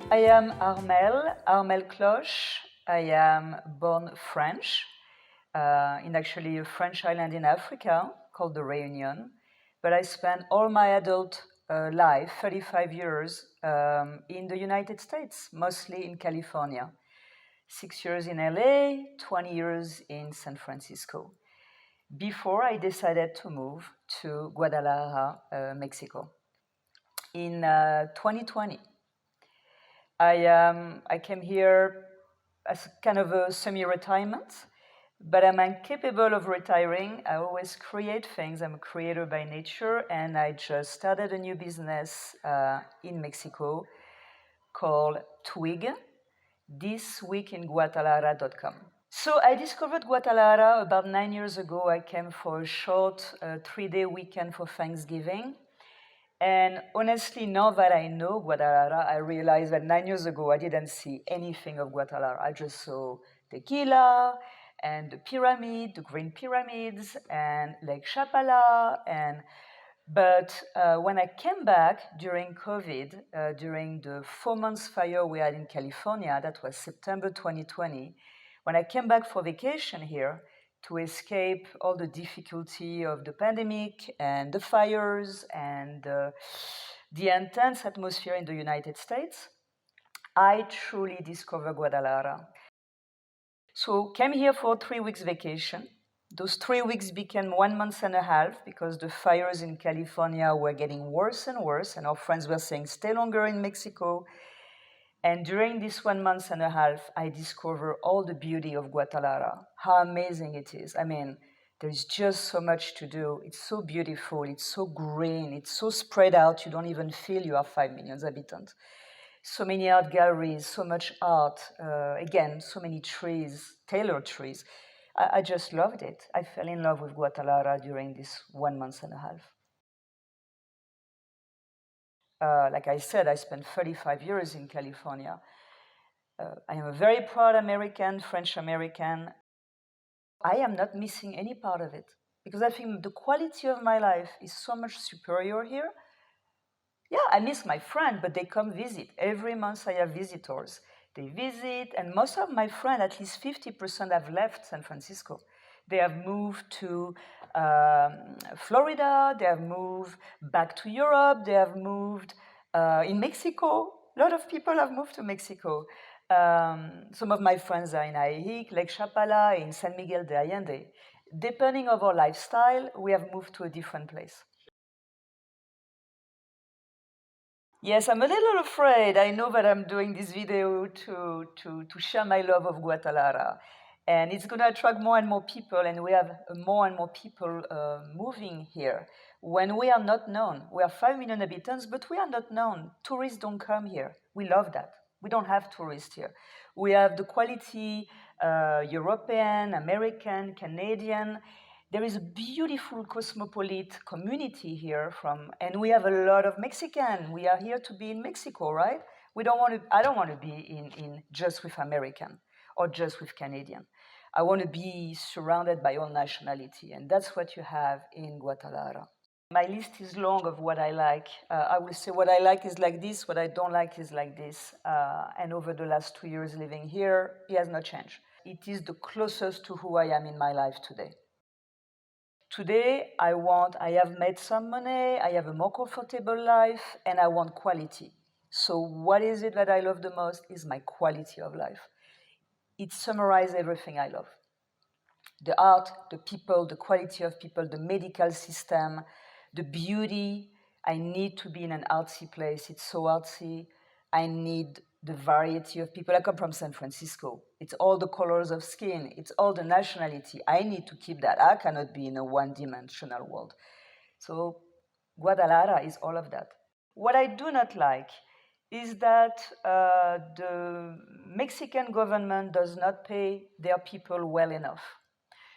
I am Armel Cloche. I am born French, in actually a French island in Africa called the Réunion. But I spent all my adult life, 35 years, in the United States, mostly in California. 6 years in LA, 20 years in San Francisco, before I decided to move to Guadalajara, Mexico. In 2020, I came here as kind of a semi-retirement, but I'm incapable of retiring. I always create things. I'm a creator by nature, and I just started a new business in Mexico called Twig, thisweekinguadalajara.com. So I discovered Guadalajara about 9 years ago. I came for a short 3-day weekend for Thanksgiving. And honestly, now that I know Guadalajara, I realized that 9 years ago, I didn't see anything of Guadalajara. I just saw tequila and the pyramid, the Green Pyramids, and Lake Chapala. But when I came back during COVID, during the 4 months fire we had in California, that was September 2020, when I came back for vacation here, to escape all the difficulty of the pandemic and the fires and the intense atmosphere in the United States, I truly discovered Guadalajara. So came here for 3 weeks vacation. Those 3 weeks became 1 month and a half because the fires in California were getting worse and worse, and our friends were saying, stay longer in Mexico. And during this 1 month and a half, I discovered all the beauty of Guadalajara, how amazing it is. I mean, there's just so much to do. It's so beautiful, it's so green, it's so spread out, you don't even feel you have 5 million inhabitants. So many art galleries, so much art, again, so many trees, tailored trees. I just loved it. I fell in love with Guadalajara during this 1 month and a half. Like I said, I spent 35 years in California. I am a very proud American, French American. I am not missing any part of it because I think the quality of my life is so much superior here. Yeah, I miss my friend, but they come visit. Every month I have visitors. They visit, and most of my friends, at least 50%, have left San Francisco. They have moved to Florida, they have moved back to Europe, they have moved in Mexico. A lot of people have moved to Mexico. Some of my friends are in Ajijic, Lake Chapala, in San Miguel de Allende. Depending on our lifestyle, we have moved to a different place. Yes, I'm a little afraid. I know that I'm doing this video to share my love of Guadalajara. And it's going to attract more and more people, and we have more and more people moving here. When we are not known, we are 5 million inhabitants, but we are not known. Tourists don't come here. We love that. We don't have tourists here. We have the quality European, American, Canadian. There is a beautiful cosmopolitan community here and we have a lot of Mexican. We are here to be in Mexico, right? I don't want to be in just with American or just with Canadian. I want to be surrounded by all nationality, and that's what you have in Guadalajara. My list is long of what I like. I will say what I like is like this, what I don't like is like this. And over the last 2 years living here, it has not changed. It is the closest to who I am in my life today. Today, I have made some money, I have a more comfortable life, and I want quality. So what is it that I love the most is my quality of life. It summarizes everything I love. The art, the people, the quality of people, the medical system, the beauty. I need to be in an artsy place. It's so artsy. I need the variety of people. I come from San Francisco. It's all the colors of skin. It's all the nationality. I need to keep that. I cannot be in a one-dimensional world. So Guadalajara is all of that. What I do not like is that the Mexican government does not pay their people well enough.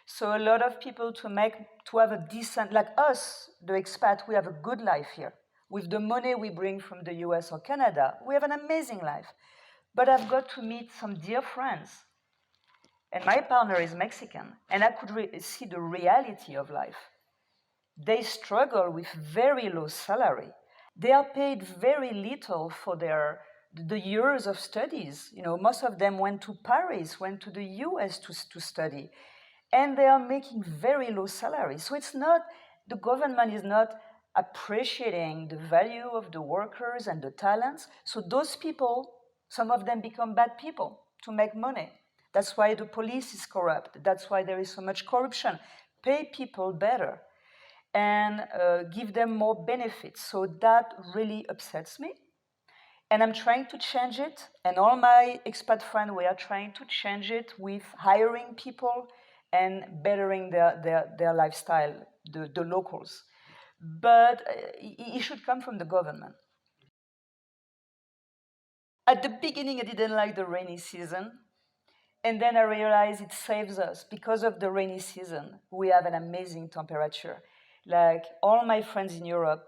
So a lot of people to have a decent, like us, the expat, we have a good life here. With the money we bring from the US or Canada, we have an amazing life. But I've got to meet some dear friends. And my partner is Mexican, and I could see the reality of life. They struggle with very low salary. They are paid very little for their the years of studies. Most of them went to Paris, went to the US to study, and they are making very low salaries. So the government is not appreciating the value of the workers and the talents. So those people, some of them become bad people to make money. That's why the police is corrupt. That's why there is so much corruption. Pay people better and give them more benefits. So that really upsets me. And I'm trying to change it. And all my expat friends, we are trying to change it with hiring people and bettering their lifestyle, the locals. But it should come from the government. At the beginning, I didn't like the rainy season. And then I realized it saves us. Because of the rainy season, we have an amazing temperature. Like all my friends in Europe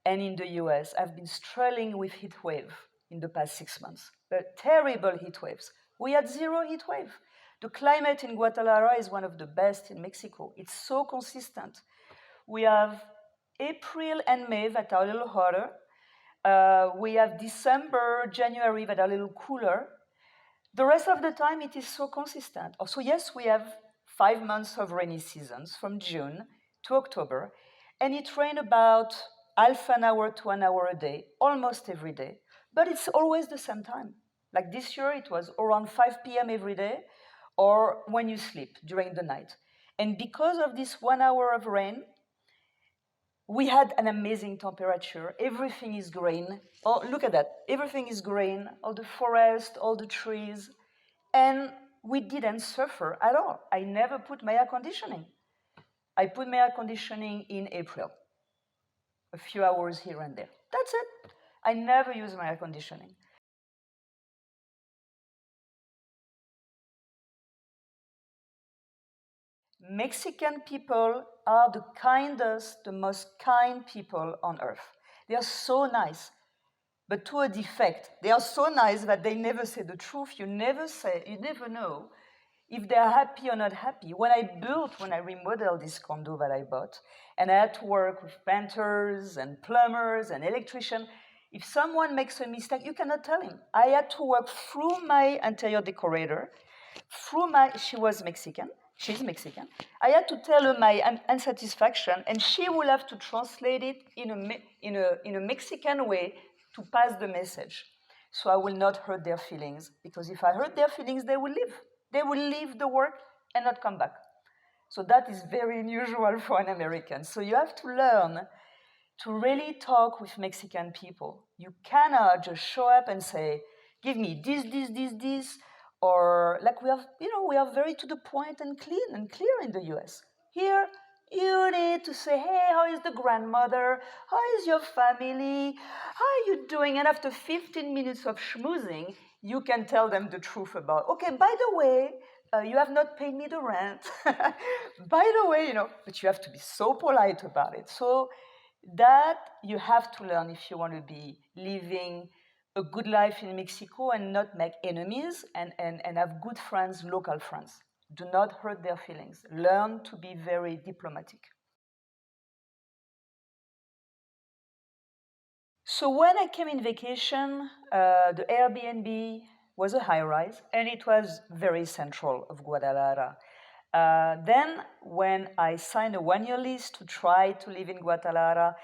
and in the US have been struggling with heat wave in the past 6 months. Terrible heat waves. We had zero heat wave. The climate in Guadalajara is one of the best in Mexico. It's so consistent. We have April and May that are a little hotter. We have December, January that are a little cooler. The rest of the time, it is so consistent. Also, yes, we have 5 months of rainy seasons from June to October, and it rains about half an hour to an hour a day, almost every day. But it's always the same time. Like this year, it was around 5 p.m. every day, or when you sleep during the night. And because of this 1 hour of rain, we had an amazing temperature. Everything is green. Oh, look at that. Everything is green, all the forest, all the trees. And we didn't suffer at all. I never put my air conditioning. I put my air conditioning in April, a few hours here and there. That's it. I never use my air conditioning. Mexican people are the kindest, the most kind people on earth. They are so nice, but to a defect. They are so nice that they never say the truth. You never know if they're happy or not happy. When I remodeled this condo that I bought, and I had to work with painters and plumbers and electricians, if someone makes a mistake, you cannot tell him. I had to work through my interior decorator, she was Mexican, she's Mexican. I had to tell her my unsatisfaction, and she will have to translate it in a Mexican way to pass the message. So I will not hurt their feelings, because if I hurt their feelings, they will leave. They will leave the work and not come back. So that is very unusual for an American. So you have to learn to really talk with Mexican people. You cannot just show up and say, give me this, or like we are very to the point and clear in the US. Here, you need to say, hey, how is the grandmother? How is your family? How are you doing? And after 15 minutes of schmoozing, you can tell them the truth about, okay, by the way, you have not paid me the rent. By the way, but you have to be so polite about it. So that you have to learn if you want to be living a good life in Mexico and not make enemies and have good friends, local friends. Do not hurt their feelings. Learn to be very diplomatic. So when I came in vacation, the Airbnb was a high-rise, and it was very central of Guadalajara. Then when I signed a one-year lease to try to live in Guadalajara,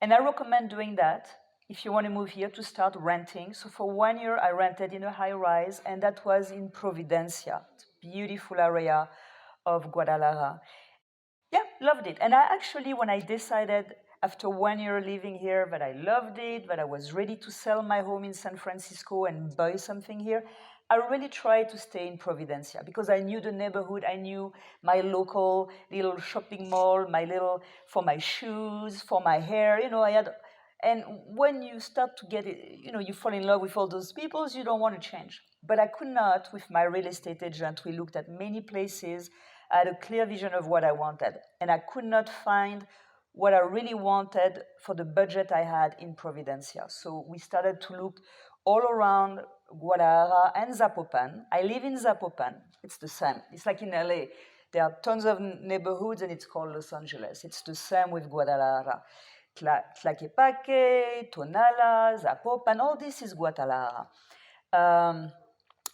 and I recommend doing that if you want to move here to start renting. So for 1 year, I rented in a high-rise, and that was in Providencia, beautiful area of Guadalajara. Yeah, loved it. And I actually, when I decided after 1 year living here that I loved it, that I was ready to sell my home in San Francisco and buy something here, I really tried to stay in Providencia because I knew the neighborhood, I knew my local little shopping mall, for my shoes, for my hair, and when you start to get it, you fall in love with all those people, you don't want to change. But I could not, with my real estate agent, we looked at many places, I had a clear vision of what I wanted, and I could not find what I really wanted for the budget I had in Providencia. So we started to look all around Guadalajara and Zapopan. I live in Zapopan. It's the same. It's like in LA. There are tons of neighborhoods, and it's called Los Angeles. It's the same with Guadalajara. Tlaquepaque, Tonala, Zapopan, all this is Guadalajara.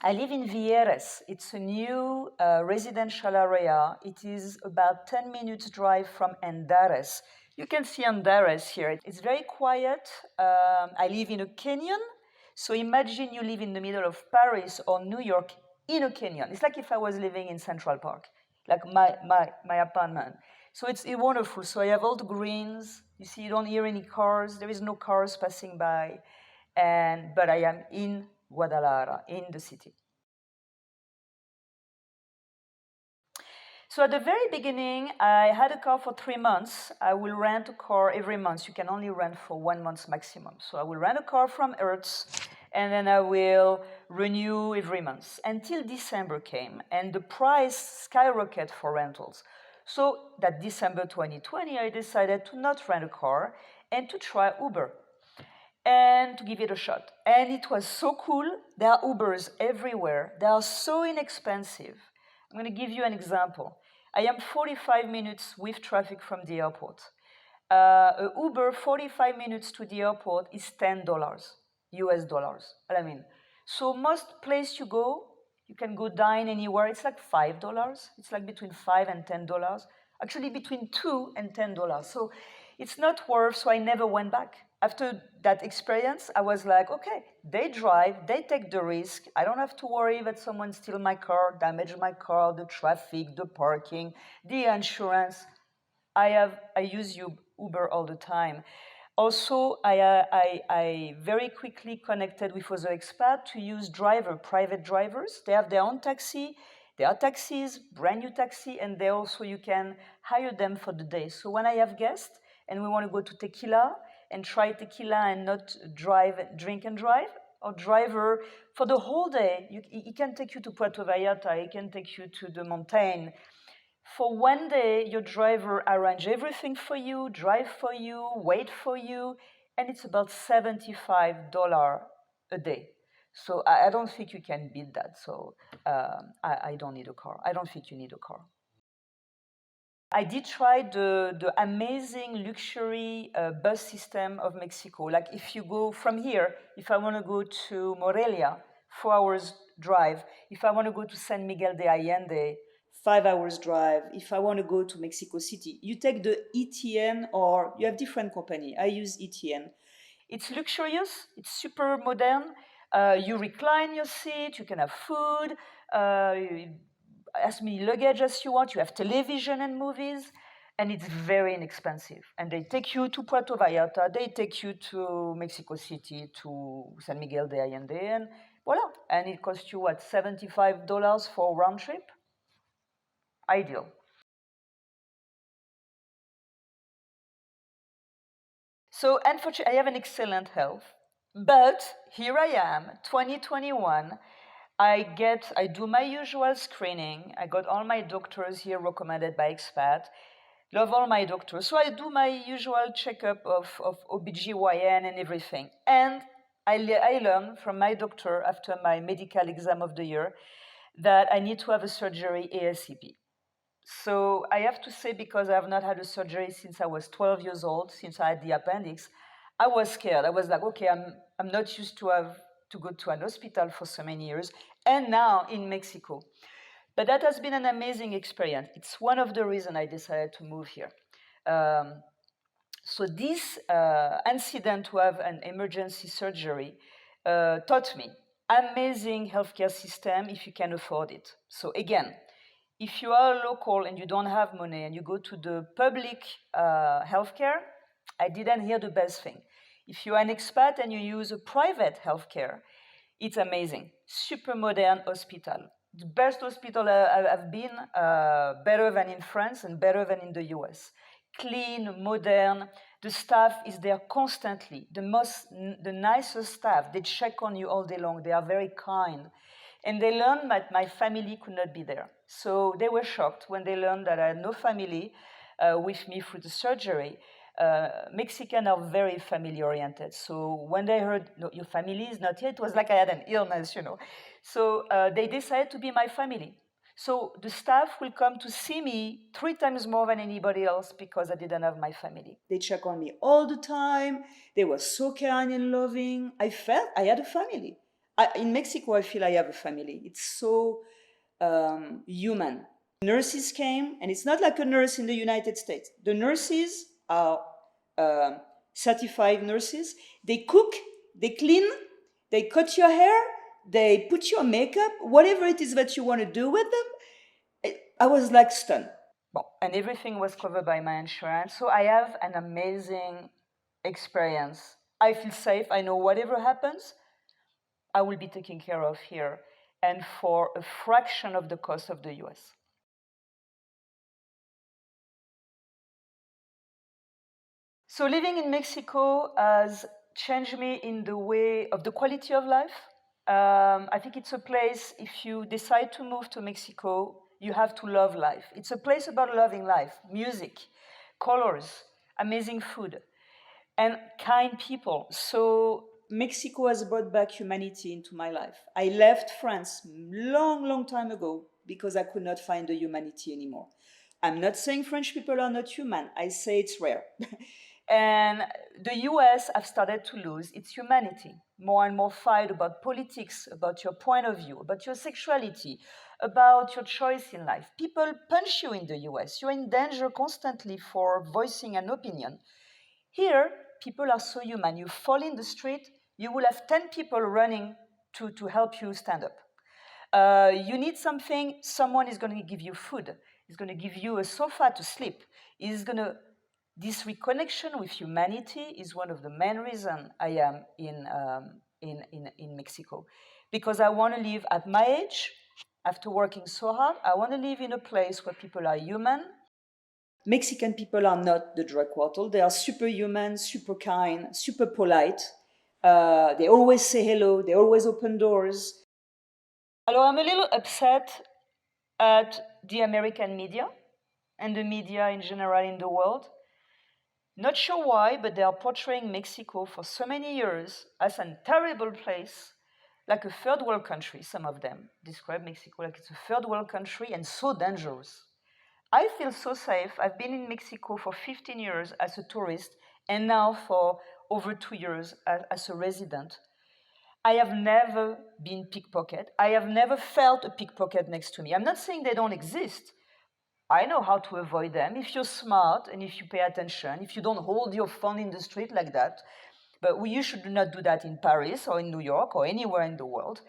I live in Vieres. It's a new residential area. It is about 10 minutes drive from Andares. You can see Andares here. It's very quiet. I live in a canyon. So imagine you live in the middle of Paris or New York in a canyon. It's like if I was living in Central Park, like my apartment. So it's wonderful. So I have all the greens. You see, you don't hear any cars. There is no cars passing by. But I am in Guadalajara, in the city. So at the very beginning, I had a car for 3 months. I will rent a car every month. You can only rent for 1 month maximum. So I will rent a car from Hertz, and then I will renew every month until December came, and the price skyrocketed for rentals. So that December 2020, I decided to not rent a car and to try Uber and to give it a shot. And it was so cool. There are Ubers everywhere. They are so inexpensive. I'm going to give you an example. I am 45 minutes with traffic from the airport. Uber 45 minutes to the airport is $10 US dollars. I mean, so most place you go, you can go dine anywhere. It's like $5. It's like between $5 and $10. Actually, between $2 and $10. So it's not worth. So I never went back. After that experience, I was like, okay, they drive, they take the risk. I don't have to worry that someone steal my car, damage my car, the traffic, the parking, the insurance. I use Uber all the time. Also, I very quickly connected with other expats to use private drivers. They have their own taxi. There are taxis, brand new taxi, and they also, you can hire them for the day. So when I have guests and we want to go to tequila and try tequila and not drink and drive, or driver for the whole day, he can take you to Puerto Vallarta, he can take you to the mountain. For 1 day, your driver arrange everything for you, drive for you, wait for you, and it's about $75 a day. So I don't think you can beat that. So I don't need a car. I don't think you need a car. I did try the amazing luxury bus system of Mexico. Like if you go from here, if I want to go to Morelia, 4 hours drive. If I want to go to San Miguel de Allende, 5 hours drive. If I want to go to Mexico City, you take the ETN, or you have different company. I use ETN. It's luxurious. It's super modern. You recline your seat. You can have food. As many luggage as you want. You have television and movies, and it's very inexpensive. And they take you to Puerto Vallarta. They take you to Mexico City, to San Miguel de Allende, and voila. And it costs you what, $75 for a round trip? Ideal. So unfortunately, I have an excellent health, but here I am, 2021. I do my usual screening. I got all my doctors here recommended by expat. Love all my doctors. So I do my usual checkup of OBGYN and everything. And I learned from my doctor after my medical exam of the year that I need to have a surgery ASAP. So I have to say, because I have not had a surgery since I was 12 years old, since I had the appendix, I was scared. I was like, okay, I'm not used to have to go to an hospital for so many years, and now in Mexico. But that has been an amazing experience. It's one of the reasons I decided to move here. So this incident to have an emergency surgery taught me amazing healthcare system if you can afford it. So again, if you are local and you don't have money and you go to the public healthcare, I didn't hear the best thing. If you are an expat and you use a private healthcare, it's amazing. Super modern hospital. The best hospital I've been, better than in France and better than in the US. Clean, modern. The staff is there constantly. The nicest staff. They check on you all day long. They are very kind. And they learned that my family could not be there. So they were shocked when they learned that I had no family with me through the surgery. Mexicans are very family oriented. So when they heard, no, your family is not here, it was like I had an illness, you know. So they decided to be my family. So the staff will come to see me 3 times more than anybody else because I didn't have my family. They check on me all the time. They were so kind and loving. I felt I had a family. In Mexico, I feel I have a family. It's so human. Nurses came, and it's not like a nurse in the United States. The nurses are certified nurses. They cook, they clean, they cut your hair, they put your makeup, whatever it is that you want to do with them. I was like stunned. Bon, and everything was covered by my insurance. So I have an amazing experience. I feel safe. I know whatever happens, I will be taken care of here, and for a fraction of the cost of the US. So living in Mexico has changed me in the way of the quality of life. I think it's a place, if you decide to move to Mexico, you have to love life. It's a place about loving life, music, colors, amazing food, and kind people. So Mexico has brought back humanity into my life. I left France long time ago because I could not find the humanity anymore. I'm not saying French people are not human. I say it's rare. And the US have started to lose its humanity. More and more fight about politics, about your point of view, about your sexuality, about your choice in life. People punch you in the US. You're in danger constantly for voicing an opinion. Here, people are so human. You fall in the street, you will have 10 people running to help you stand up. You need something, someone is going to give you food. He's going to give you a sofa to sleep. This reconnection with humanity is one of the main reasons I am in Mexico. Because I want to live at my age, after working so hard, I want to live in a place where people are human. Mexican people are not the drug cartel. They are superhuman, super kind, super polite. They always say hello. They always open doors. Alors, I'm a little upset at the American media and the media in general in the world. Not sure why, but they are portraying Mexico for so many years as a terrible place, like a third world country. Some of them describe Mexico like it's a third world country and so dangerous. I feel so safe. I've been in Mexico for 15 years as a tourist and now for over 2 years as a resident. I have never been pickpocketed. I have never felt a pickpocket next to me. I'm not saying they don't exist. I know how to avoid them if you're smart and if you pay attention, if you don't hold your phone in the street like that. But you should not do that in Paris or in New York or anywhere in the world.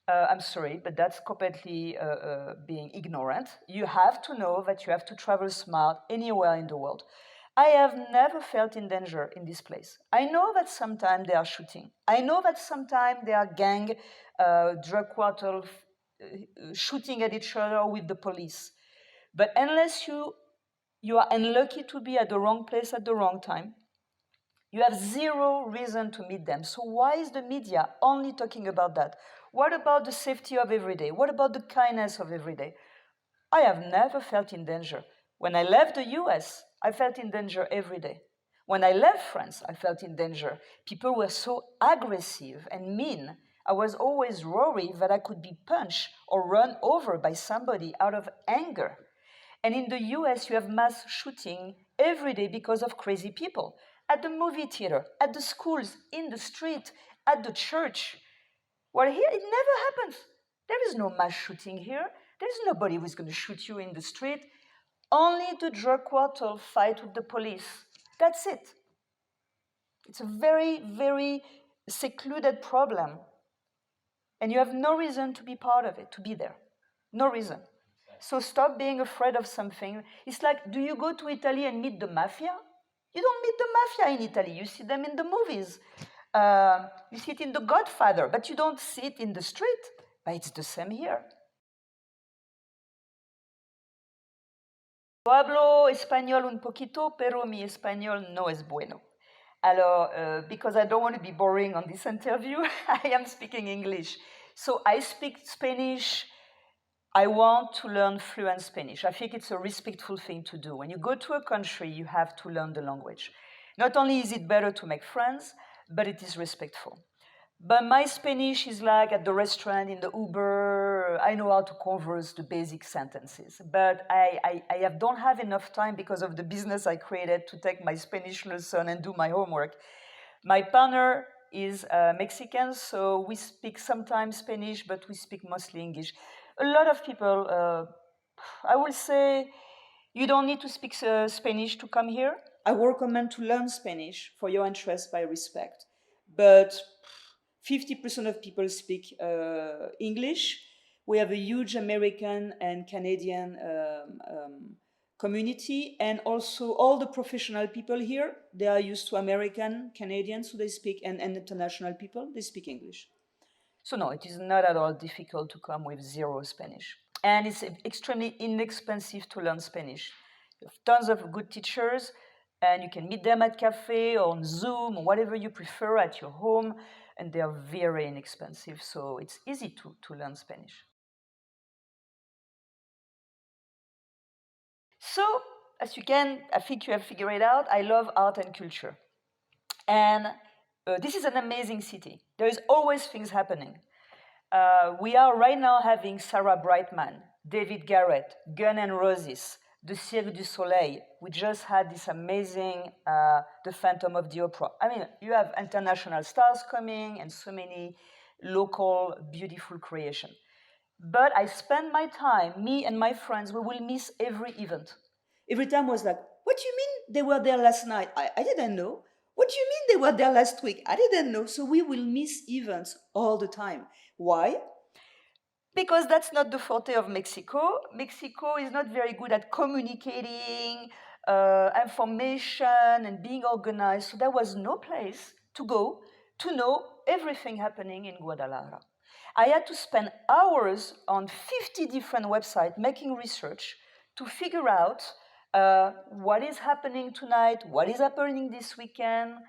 I'm sorry, but that's completely being ignorant. You have to know that you have to travel smart anywhere in the world. I have never felt in danger in this place. I know that sometimes they are shooting. I know that sometimes there are gang, drug cartel shooting at each other with the police. But unless you are unlucky to be at the wrong place at the wrong time, you have zero reason to meet them. So why is the media only talking about that? What about the safety of every day? What about the kindness of every day? I have never felt in danger. When I left the US, I felt in danger every day. When I left France, I felt in danger. People were so aggressive and mean. I was always worried that I could be punched or run over by somebody out of anger. And in the US, you have mass shooting every day because of crazy people. At the movie theater, at the schools, in the street, at the church. Well, here it never happens. There is no mass shooting here. There's nobody who's going to shoot you in the street. Only the drug cartel fight with the police. That's it. It's a very secluded problem. And you have no reason to be part of it, to be there. No reason. So stop being afraid of something. It's like, do you go to Italy and meet the mafia? You don't meet the mafia in Italy. You see them in the movies. You see it in The Godfather, but you don't see it in the street. But it's the same here. Yo hablo español un poquito, pero mi español no es bueno. Alors, because I don't want to be boring on this interview, I am speaking English. So I speak Spanish. I want to learn fluent Spanish. I think it's a respectful thing to do. When you go to a country, you have to learn the language. Not only is it better to make friends, but it is respectful. But my Spanish is like at the restaurant, in the Uber. I know how to converse the basic sentences, but don't have enough time because of the business I created to take my Spanish lesson and do my homework. My partner is Mexican, so we speak sometimes Spanish, but we speak mostly English. A lot of people, I will say, you don't need to speak Spanish to come here. I recommend to learn Spanish for your interest by respect, but 50% of people speak English. We have a huge American and Canadian community, and also all the professional people here, they are used to American, Canadian, so they speak, and international people, they speak English. So no, it is not at all difficult to come with zero Spanish. And it's extremely inexpensive to learn Spanish. You have tons of good teachers, and you can meet them at cafe or on Zoom or whatever you prefer at your home, and they are very inexpensive, so it's easy to learn Spanish. So, as you can, I think you have figured it out, I love art and culture. And this is an amazing city. There is always things happening. We are right now having Sarah Brightman, David Garrett, Gun N' Roses, the Cirque du Soleil. We just had this amazing The Phantom of the Opera. I mean, you have international stars coming and so many local, beautiful creation. But I spend my time, me and my friends, we will miss every event. Every time was like, what do you mean they were there last night? I didn't know. What do you mean they were there last week? I didn't know. So we will miss events all the time. Why? Because that's not the forte of Mexico. Mexico is not very good at communicating information and being organized. So there was no place to go to know everything happening in Guadalajara. I had to spend hours on 50 different websites making research to figure out what is happening tonight, what is happening this weekend,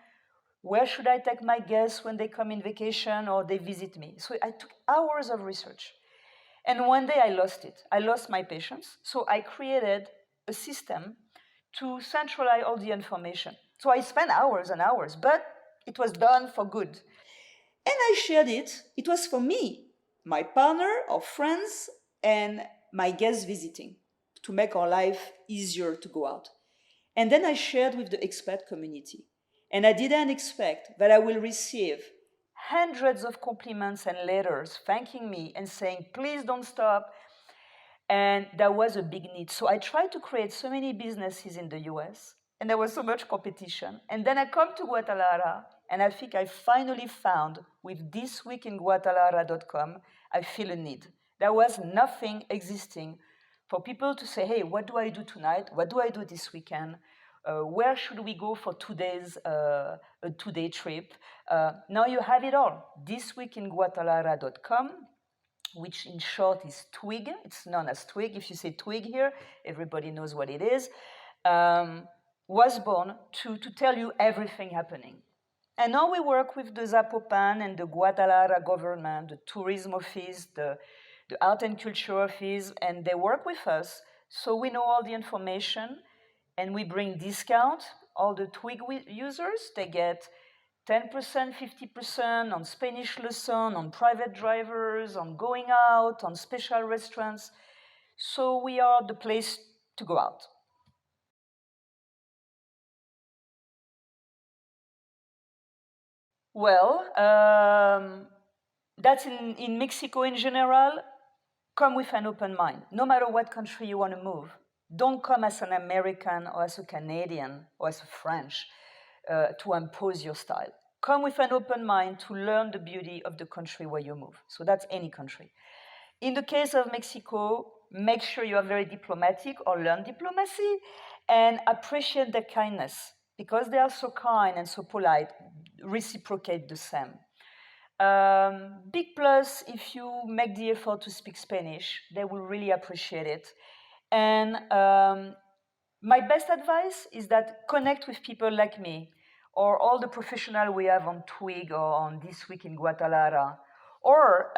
where should I take my guests when they come in vacation or they visit me. So I took hours of research. And one day I lost it. I lost my patience. So I created a system to centralize all the information. So I spent hours and hours, but it was done for good. And I shared it. It was for me, my partner, or friends, and my guests visiting to make our life easier to go out. And then I shared with the expat community. And I didn't expect that I will receive hundreds of compliments and letters thanking me and saying, please don't stop. And there was a big need. So I tried to create so many businesses in the US, and there was so much competition. And then I come to Guadalajara, and I think I finally found, with thisweekinguadalajara.com, I feel a need. There was nothing existing for people to say, hey, what do I do tonight? What do I do this weekend? Where should we go for 2 days, a 2-day trip? Now you have it all. thisweekinguadalajara.com, which in short is Twig. It's known as Twig. If you say Twig here, everybody knows what it is. Was born to tell you everything happening. And now we work with the Zapopan and the Guadalajara government, the tourism office, the art and culture office, and they work with us. So we know all the information, and we bring discount. All the Twig users, they get 10%, 50% on Spanish lesson, on private drivers, on going out, on special restaurants. So we are the place to go out. Well, that's in Mexico in general. Come with an open mind. No matter what country you want to move, don't come as an American or as a Canadian or as a French to impose your style. Come with an open mind to learn the beauty of the country where you move. So that's any country. In the case of Mexico, make sure you are very diplomatic or learn diplomacy and appreciate their kindness. Because they are so kind and so polite, reciprocate the same. Big plus if you make the effort to speak Spanish, they will really appreciate it. And my best advice is that connect with people like me or all the professionals we have on Twig or on This Week in Guadalajara, or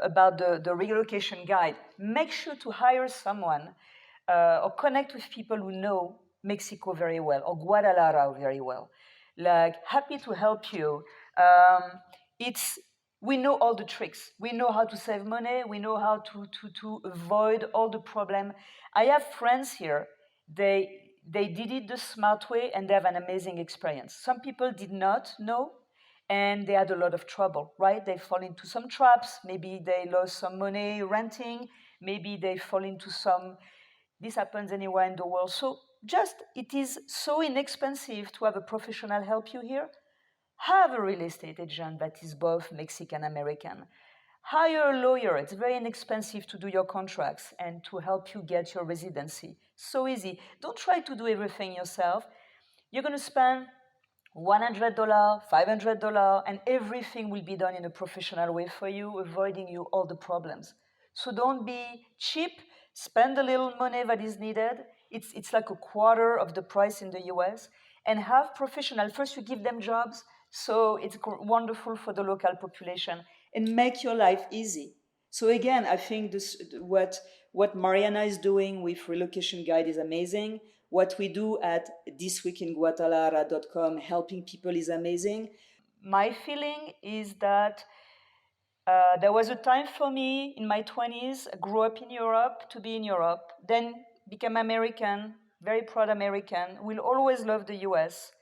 about the relocation guide. Make sure to hire someone or connect with people who know Mexico very well or Guadalajara very well. Like, happy to help you. It's We know all the tricks. We know how to save money. We know how to avoid all the problem. I have friends here. They did it the smart way and they have an amazing experience. Some people did not know and they had a lot of trouble, right? They fall into some traps. Maybe they lost some money renting. Maybe they fall into some, this happens anywhere in the world. So just, it is so inexpensive to have a professional help you here. Have a real estate agent that is both Mexican American. Hire a lawyer. It's very inexpensive to do your contracts and to help you get your residency. So easy. Don't try to do everything yourself. You're going to spend $100, $500, and everything will be done in a professional way for you, avoiding you all the problems. So don't be cheap. Spend a little money that is needed. It's like a quarter of the price in the US. And have professional. First, you give them jobs. So it's wonderful for the local population. And make your life easy. So again, I think this, what Mariana is doing with Relocation Guide is amazing. What we do at thisweekinguadalajara.com, helping people, is amazing. My feeling is that there was a time for me in my 20s, I grew up in Europe, to be in Europe, then became American, very proud American, will always love the US.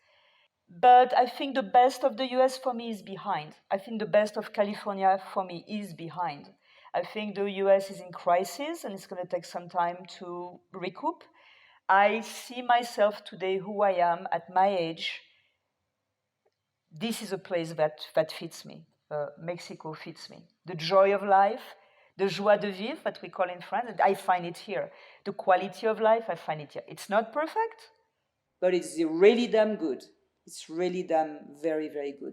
But I think the best of the US for me is behind. I think the best of California for me is behind. I think the US is in crisis and it's going to take some time to recoup. I see myself today, who I am at my age. This is a place that fits me. Mexico fits me. The joy of life, the joie de vivre that we call in France, I find it here. The quality of life, I find it here. It's not perfect, but it's really damn good. It's really damn very, very good.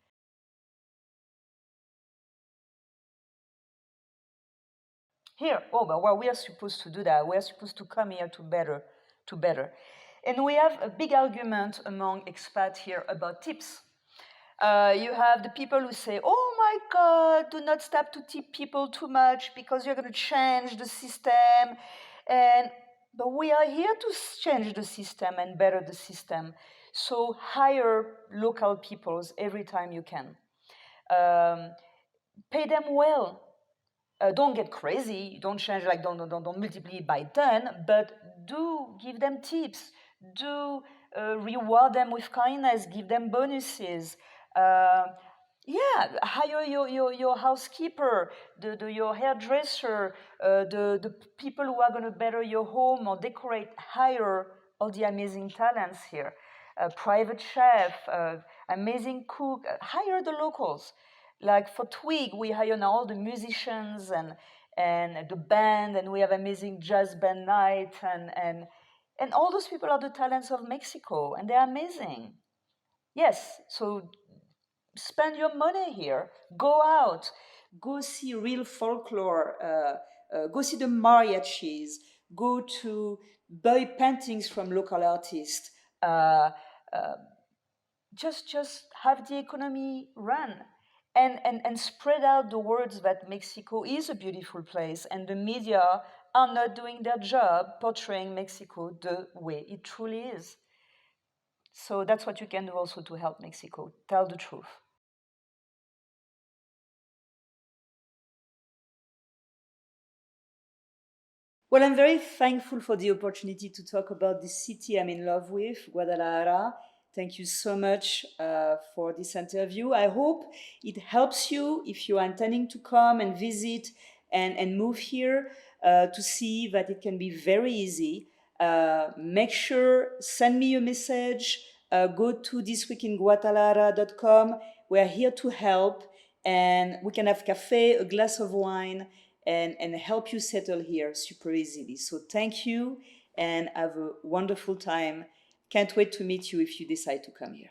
Here, oh, but well, we are supposed to do that. We are supposed to come here to better. And we have a big argument among expats here about tips. You have the people who say, oh my God, do not stop to tip people too much because you're going to change the system. But we are here to change the system and better the system. So hire local peoples every time you can. Pay them well. Don't get crazy. Don't change, like don't multiply it by 10, but do give them tips. Do reward them with kindness. Give them bonuses. Yeah, hire your housekeeper, your hairdresser, the people who are going to better your home or decorate. Hire all the amazing talents here. Private chef, amazing cook. Hire the locals. Like for Twig, we hire now all the musicians and the band, and we have amazing jazz band night, and all those people are the talents of Mexico, and they're amazing. Yes, so spend your money here. Go out. Go see real folklore. Go see the mariachis. Go to buy paintings from local artists. Just have the economy run. And spread out the words that Mexico is a beautiful place and the media are not doing their job portraying Mexico the way it truly is. So that's what you can do also to help Mexico. Tell the truth. Well, I'm very thankful for the opportunity to talk about this city I'm in love with, Guadalajara. Thank you so much for this interview. I hope it helps you if you are intending to come and visit and move here to see that it can be very easy. Make sure, send me a message, go to thisweekinguadalajara.com. We are here to help and we can have cafe, a glass of wine, and help you settle here super easily. So thank you and have a wonderful time. Can't wait to meet you if you decide to come here.